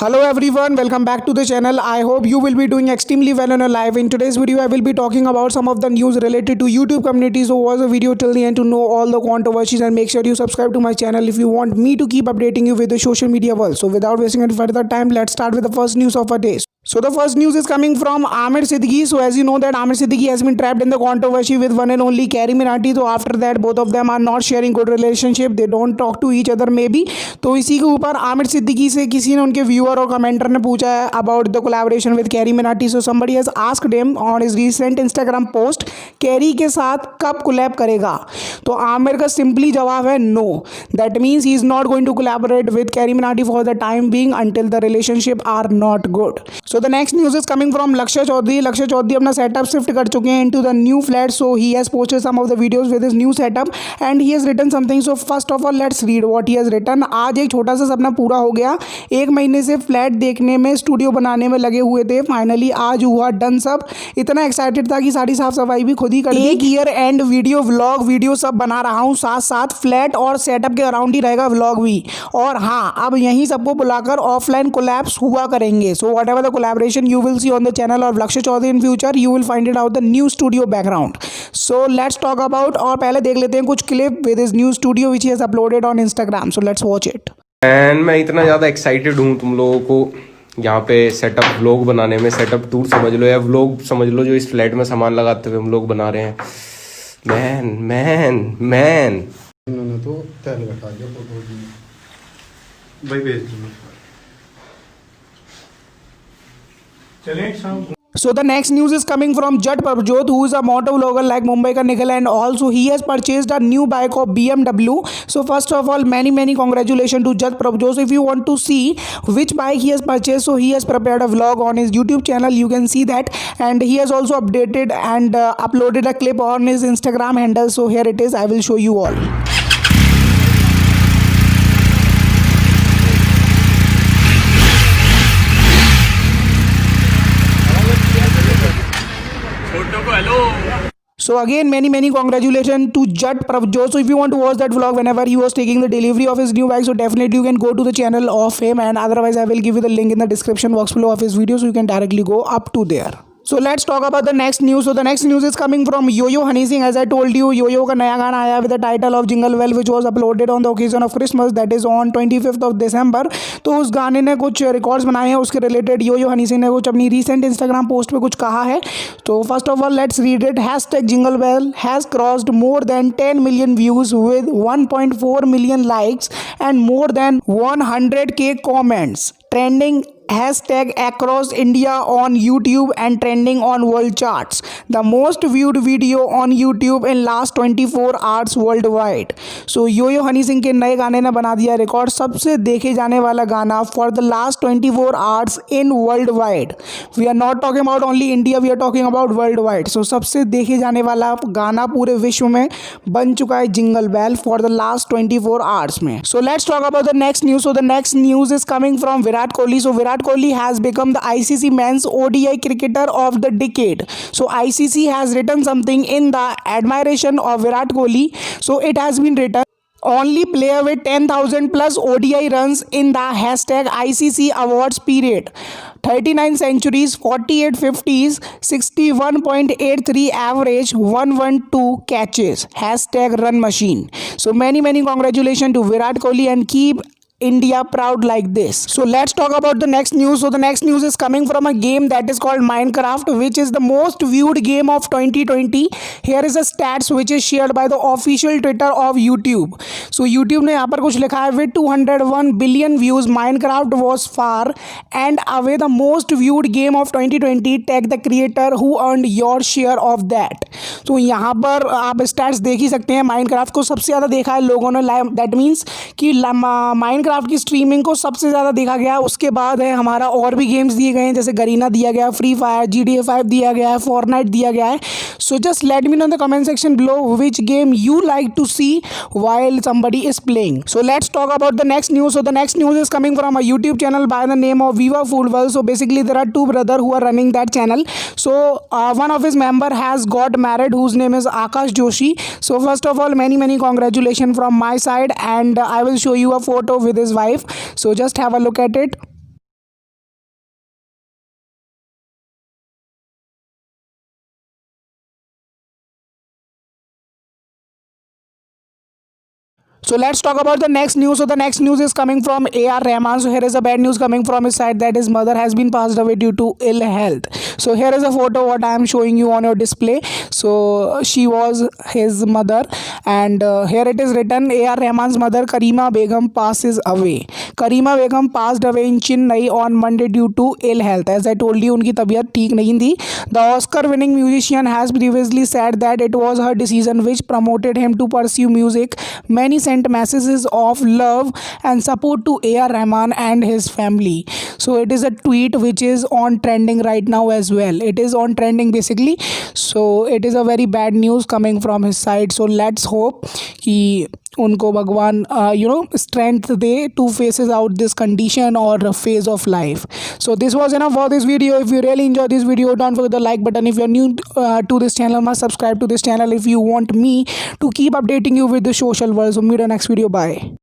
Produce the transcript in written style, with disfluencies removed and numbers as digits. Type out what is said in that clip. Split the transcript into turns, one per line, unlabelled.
Hello everyone, welcome back to the channel. I hope you will be doing extremely well on your live. In today's video, I will be talking about some of the news related to YouTube community. So watch the video till the end to know all the controversies and make sure you subscribe to my channel if you want me to keep updating you with the social media world. So without wasting any further time, let's start with the first news of our day. So the first news is coming from Aamir Siddiqui. So as you know that Aamir Siddiqui has been trapped in the controversy with one and only Carrie Minati. So after that both of them are not sharing good relationship. They don't talk to each other maybe. तो इसी के ऊपर आमिर सिद्दीकी से किसी ने उनके viewer और commenter ने पूछा है about the collaboration with Carry Minati. So somebody has asked him on his recent Instagram post carry के साथ कब कोलैब करेगा. तो आमिर का सिंपली जवाब है no. That means he is not going to collaborate with Carry Minati for the time being until the relationship are not good. So the next news is coming from Lakshya Chaudhary. लक्ष्य चौधरी अपना सेटअप शिफ्ट कर चुके हैं into the new flat. So he has posted some of the videos with his new setup and he has written something. So first of all let's read what he has written. आज एक छोटा सा सपना पूरा हो गया. 1 महीने से फ्लैट देखने में, स्टूडियो बनाने में लगे हुए थे. फाइनली आज हुआ डन सब. इतना एक्साइटेड था कि सारी साफ सफाई भी खुद ही कर दी. एक year and video vlog video सब बना रहा हूँ. साथ साथ फ्लैट और सेटअप के अराउंड ही रहेगा व्लॉग भी. और हाँ, अब यहीं सबको बुलाकर ऑफलाइन कोलैब्स हुआ करेंगे. So whatever the collaboration you will see on the channel of Lakshya Chaudhary in future, you will find it out the new studio background. So let's talk about, और पहले देख लेते हैं कुछ clip with his new studio which he has uploaded on Instagram. So let's watch it.
And मैं इतना ज़्यादा excited हूँ तुम लोगों को यहाँ पे सेटअप व्लॉग बनाने में. सेटअप टूर समझ लो या व्लॉग समझ लो, जो इस फ्लैट में सामान लगाते हुए हम लोग बना रहे हैं. मैन मैन मैन
उन्होंने तो तेल घटा दिया फोटो में भाई भेज दूँ. चलें शाम.
So the next news is coming from Jat Prabhjot, who is a motor vlogger like Mumbai ka Nikhil, and also he has purchased a new bike of BMW. So first of all, many congratulations to Jat Prabhjot. So if you want to see which bike he has purchased, so he has prepared a vlog on his YouTube channel. You can see that, and he has also updated and uploaded a clip on his Instagram handle. So here it is. I will show you all. So again, many congratulations to Jat Prabhjot. So if you want to watch that vlog whenever he was taking the delivery of his new bike, so definitely you can go to the channel of him, and otherwise I will give you the link in the description box below of his video, so you can directly go up to there. So let's talk about the next news. So the next news is coming from Yo-Yo Honey Singh. As I told you, Yo-Yo का नया गाना आया with the title of Jingle Bell, which was uploaded on the occasion of Christmas, that is on 25th of December. तो उस गाने ने कुछ records बनाए हैं. उसके रिलेटेड Yo-Yo Honey Singh ने कुछ अपनी रिसेंट इंस्टाग्राम पोस्ट पे कुछ कहा है. तो first of all let's read it. Hashtag jingle bell has crossed more than 10 million views with 1.4 million likes and more than 100K comments. Trending hashtag across India on YouTube and trending on world charts. The most viewed video on YouTube in last 24 hours worldwide. So Yo-Yo Honey Singh के नए गाने ने बना दिया record. सबसे देखे जाने वाला गाना for the last 24 hours in worldwide. We are not talking about only India, we are talking about worldwide. So सबसे देखे जाने वाला गाना पूरे विश्व में बन चुका है jingle bell for the last 24 hours में. So let's talk about the next news. So the next news is coming from Virat Kohli. So Virat Kohli has become the ICC Men's ODI Cricketer of the Decade. So ICC has written something in the admiration of Virat Kohli. So it has been written, only player with 10,000 plus ODI runs in the hashtag ICC awards period. 39 centuries, 48 50s, 61.83 average, 112 catches. Hashtag run machine. So many congratulations to Virat Kohli, and keep India proud like this. So let's talk about the next news. So the next news is coming from a game that is called Minecraft, which is the most viewed game of 2020. Here is a stats which is shared by the official Twitter of YouTube. So YouTube ने यहाँ पर कुछ लिखा है, with 201 billion views, Minecraft was far and away the most viewed game of 2020. Tag the creator who earned your share of that. तो यहाँ पर आप स्टैट्स देख ही सकते हैं. माइनक्राफ्ट को सबसे ज़्यादा देखा है लोगों ने लाइव. दैट मीन्स कि माइनक्राफ्ट की स्ट्रीमिंग को सबसे ज़्यादा देखा गया. उसके बाद है हमारा और भी गेम्स दिए गए हैं, जैसे गरीना दिया गया, फ्री फायर, GTA 5 दिया गया है, फोर्टनाइट दिया गया है. So just let me know in the comment section below which game you like to see while somebody is playing. So let's talk about the next news. So the next news is coming from a YouTube channel by the name of Viva Food World. So basically there are two brothers who are running that channel. So one of his member has got married, whose name is Akash Joshi. So first of all, many congratulations from my side, and I will show you a photo with his wife. So just have a look at it. So let's talk about the next news. So the next news is coming from A.R. Rahman. So here is a bad news coming from his side that his mother has been passed away due to ill health. So here is a photo what I am showing you on your display. So she was his mother, and here it is written A.R. Rahman's mother Karima Begum passes away. Karima Begum passed away in Chennai on Monday due to ill health. As I told you, उनकी तबीयत ठीक नहीं थी. The Oscar-winning musician has previously said that it was her decision which promoted him to pursue music. Many sent messages of love and support to A.R. Rahman and his family. So it is a tweet which is on trending right now as well. It is on trending basically. So it is a very bad news coming from his side. So let's hope कि उनको भगवान strength they to faces out this condition or phase of life. So this was enough for this video. If you really enjoyed this video, don't forget the like button. If you're new to this channel, must subscribe to this channel if you want me to keep updating you with the social world. So meet you next video. Bye.